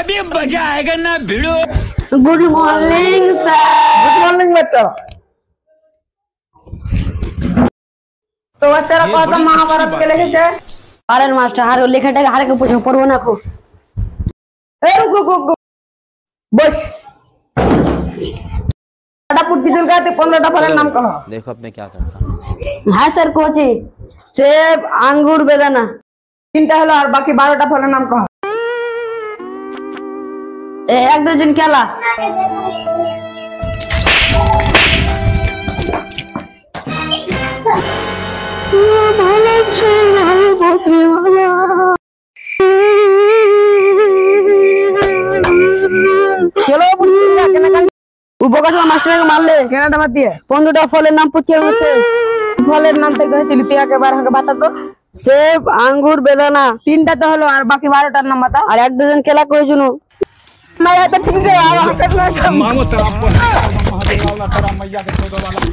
अभी मजा आएगा ना भिड़ो। Good morning sir. Good morning বাচ্চারা। তো বাচ্চারা কত মহাভারত কে লিখেছে? আরে মাস্টার আর লেখাটাকে আরেকে পুজো পড়বো না খো। এই রুক রুক রুক বস। এটা পুটকি জলকাতে 15টা ফলের নাম কহ। देखो अब मैं क्या करता हूँ। হ্যাঁ স্যার কোচি সেব আঙ্গুর বেদানা। তিনটা হলো আর বাকি 12টা ফলের নাম কহ। এক ডজন কেলা। ভালো ছিল ভালো বসে ভালো। চলো পুটকি কেন কেন উপকার মাস্টারকে মারলে কেনাটা বাদ দিয়ে 15টা ফলের নাম পুছিয়ে বসে। ফলের নামটা কইছিলি তুই একবার আমাকে বাতা তো। সেব আঙ্গুর বেদানা। তিনটা তো হলো আর বাকি 12টার নাম বাতা। আর এক ডজন কেলা কইছুনু। मैं तो ठीक है।